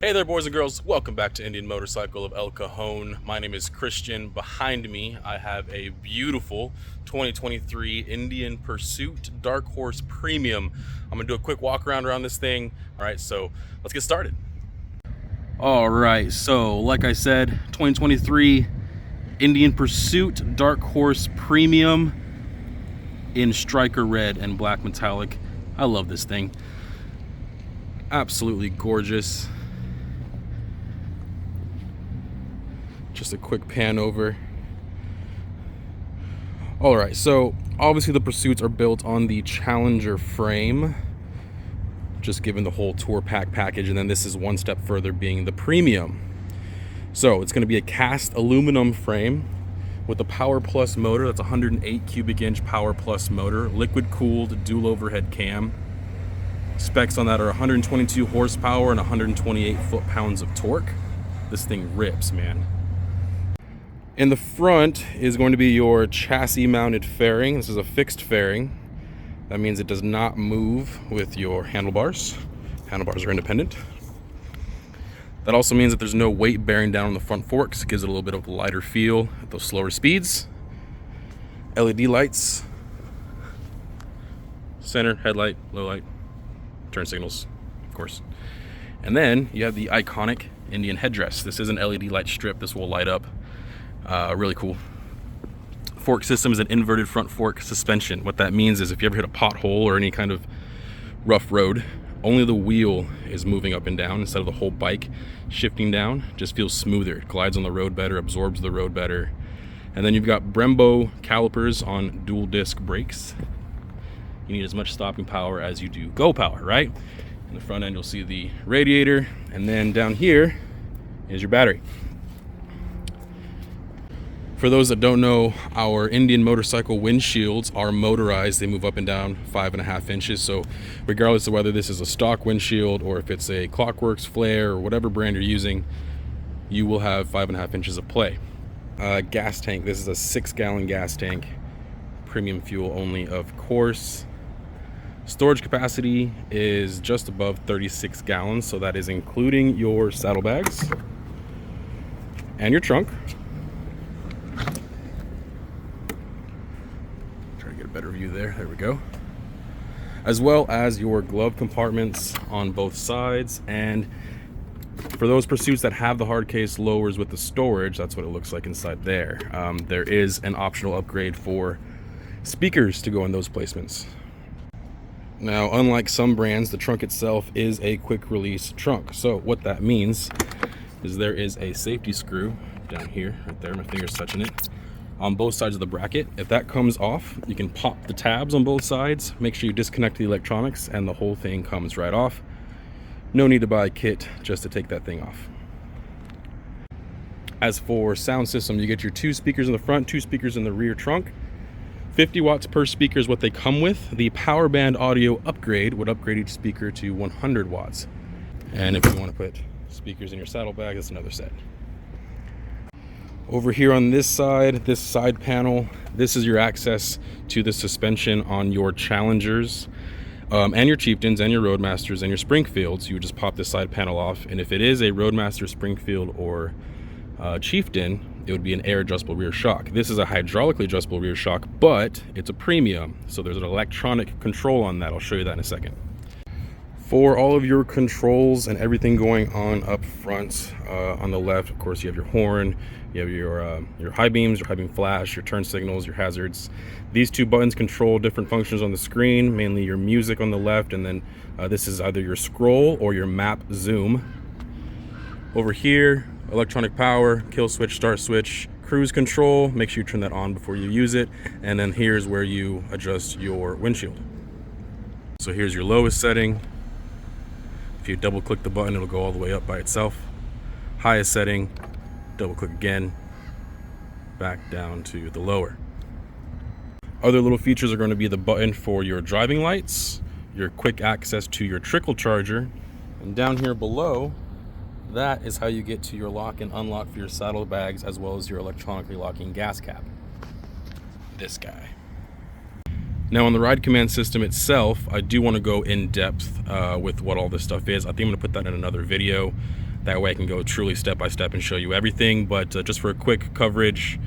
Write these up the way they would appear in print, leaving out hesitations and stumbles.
Hey there, boys and girls. Welcome back to Indian Motorcycle of El Cajon. My name is Christian. Behind me, I have a beautiful 2023 Indian Pursuit Dark Horse Premium. I'm gonna do a quick walk around this thing. All right, so let's get started. All right, so like I said, 2023 Indian Pursuit Dark Horse Premium in striker red and black metallic. I love this thing. Absolutely gorgeous. Just a quick pan over. All right, so obviously the Pursuits are built on the Challenger frame, just given the whole tour pack package, and then this is one step further being the Premium. So it's going to be a cast aluminum frame with a Power Plus motor. That's a 108 cubic inch Power Plus motor, liquid cooled dual overhead cam. Specs on that are 122 horsepower and 128 foot-pounds of torque. This thing rips, man. In the front is going to be your chassis mounted fairing. This is a fixed fairing. That means it does not move with your handlebars. Handlebars are independent. That also means that there's no weight bearing down on the front forks. It gives it a little bit of a lighter feel at those slower speeds. LED lights, center, headlight, low light, turn signals, of course. And then you have the iconic Indian headdress. This is an LED light strip. This will light up. Really cool. Fork system is an inverted front fork suspension. What that means is if you ever hit a pothole or any kind of rough road, only the wheel is moving up and down instead of the whole bike shifting down. Just feels smoother. It glides on the road better, absorbs the road better. And then you've got Brembo calipers on dual disc brakes. You need as much stopping power as you do go power, right? In the front end you'll see the radiator, and then down here is your battery. For those that don't know, our Indian motorcycle windshields are motorized. They move up and down 5.5 inches. So regardless of whether this is a stock windshield or if it's a Clockworks, Flare, or whatever brand you're using, you will have 5.5 inches of play. Gas tank. This is a 6-gallon gas tank. Premium fuel only, of course. Storage capacity is just above 36 gallons. So that is including your saddlebags and your trunk. Better view there we go, as well as your glove compartments on both sides. And for those Pursuits that have the hard case lowers with the storage, that's what it looks like inside there. There is an optional upgrade for speakers to go in those placements. Now, unlike some brands, the trunk itself is a quick release trunk. So what that means is there is a safety screw down here, right there, my finger's touching it, on both sides of the bracket. If that comes off, you can pop the tabs on both sides, make sure you disconnect the electronics, and the whole thing comes right off. No need to buy a kit just to take that thing off. As for sound system, you get your 2 speakers in the front, 2 speakers in the rear trunk. 50 watts per speaker is what they come with. The power band audio upgrade would upgrade each speaker to 100 watts. And if you want to put speakers in your saddlebag, that's another set. Over here on this side panel, this is your access to the suspension on your Challengers and your Chieftains and your Roadmasters and your Springfields. You would just pop this side panel off, and if it is a Roadmaster, Springfield, or Chieftain, it would be an air adjustable rear shock. This is a hydraulically adjustable rear shock, but it's a Premium, so there's an electronic control on that. I'll show you that in a second. For all of your controls and everything going on up front, on the left, of course, you have your horn, you have your high beams, your high beam flash, your turn signals, your hazards. These 2 buttons control different functions on the screen, mainly your music on the left, and then this is either your scroll or your map zoom. Over here, electronic power, kill switch, start switch, cruise control, make sure you turn that on before you use it, and then here's where you adjust your windshield. So here's your lowest setting. If you double click the button, it'll go all the way up by itself. Highest setting, double click again, back down to the lower. Other little features are going to be the button for your driving lights, your quick access to your trickle charger, and down here below, that is how you get to your lock and unlock for your saddlebags, as well as your electronically locking gas cap. This guy. Now on the ride command system itself, I do want to go in depth with what all this stuff is. I think I'm going to put that in another video. That way I can go truly step by step and show you everything. But just for a quick coverage,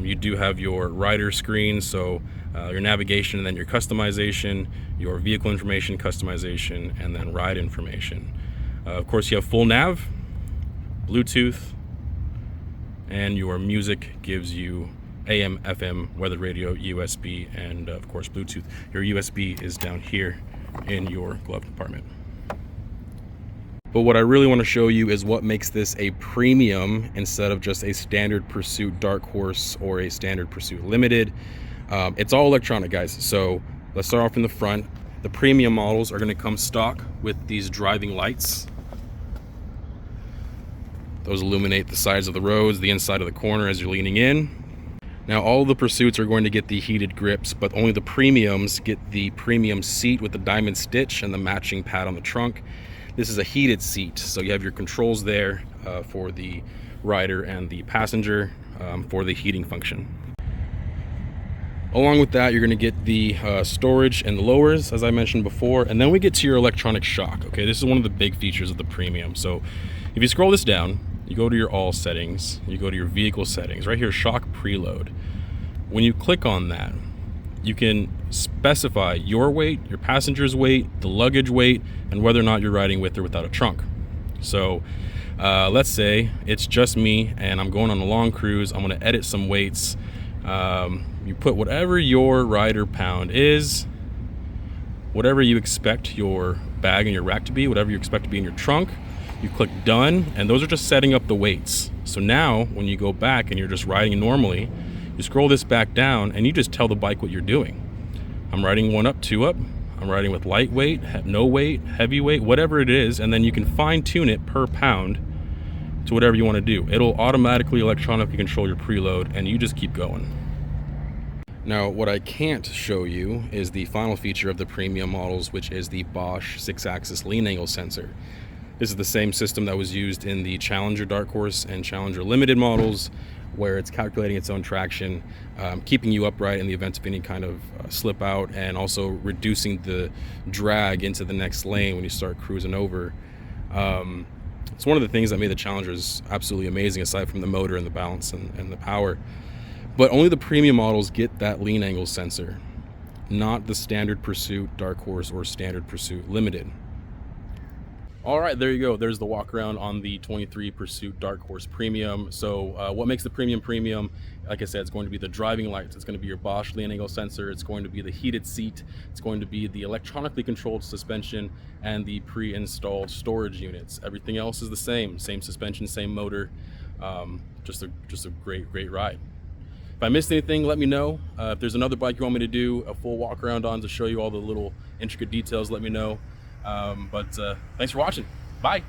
you do have your rider screen, so your navigation, and then your customization, your vehicle information customization, and then ride information. Of course, you have full nav, Bluetooth, and your music gives you AM, FM, weather radio, USB, and of course Bluetooth. Your USB is down here in your glove compartment. But what I really want to show you is what makes this a premium instead of just a standard Pursuit Dark Horse or a standard Pursuit Limited. It's all electronic, guys. So let's start off in the front. The premium models are going to come stock with these driving lights. Those illuminate the sides of the roads, the inside of the corner as you're leaning in. Now all the Pursuits are going to get the heated grips, but only the premiums get the premium seat with the diamond stitch and the matching pad on the trunk. This is a heated seat, so you have your controls there for the rider and the passenger for the heating function. Along with that, you're going to get the storage and the lowers, as I mentioned before, and then we get to your electronic shock. Okay, this is one of the big features of the premium. So if you scroll this down, you go to your all settings, you go to your vehicle settings, right here, shock preload. When you click on that, you can specify your weight, your passenger's weight, the luggage weight, and whether or not you're riding with or without a trunk. So let's say it's just me and I'm going on a long cruise. I'm going to edit some weights. You put whatever your rider pound is, whatever you expect your bag and your rack to be, whatever you expect to be in your trunk. You click done, and those are just setting up the weights. So now when you go back and you're just riding normally, you scroll this back down and you just tell the bike what you're doing. I'm riding 1 up, 2 up. I'm riding with lightweight, no weight, heavyweight, whatever it is, and then you can fine tune it per pound to whatever you want to do. It'll automatically electronically control your preload, and you just keep going. Now, what I can't show you is the final feature of the premium models, which is the Bosch 6-axis lean angle sensor. This is the same system that was used in the Challenger Dark Horse and Challenger Limited models, where it's calculating its own traction, keeping you upright in the event of any kind of slip out, and also reducing the drag into the next lane when you start cruising over. It's one of the things that made the Challengers absolutely amazing, aside from the motor and the balance and the power. But only the premium models get that lean angle sensor, not the standard Pursuit Dark Horse or standard Pursuit Limited. All right, there you go. There's the walk around on the 23 Pursuit Dark Horse Premium. So what makes the premium? Like I said, it's going to be the driving lights. It's going to be your Bosch lean angle sensor. It's going to be the heated seat. It's going to be the electronically controlled suspension and the pre-installed storage units. Everything else is the same suspension, same motor. Just a great ride. If I missed anything, let me know. If there's another bike you want me to do a full walk around on to show you all the little intricate details, let me know. But thanks for watching. Bye.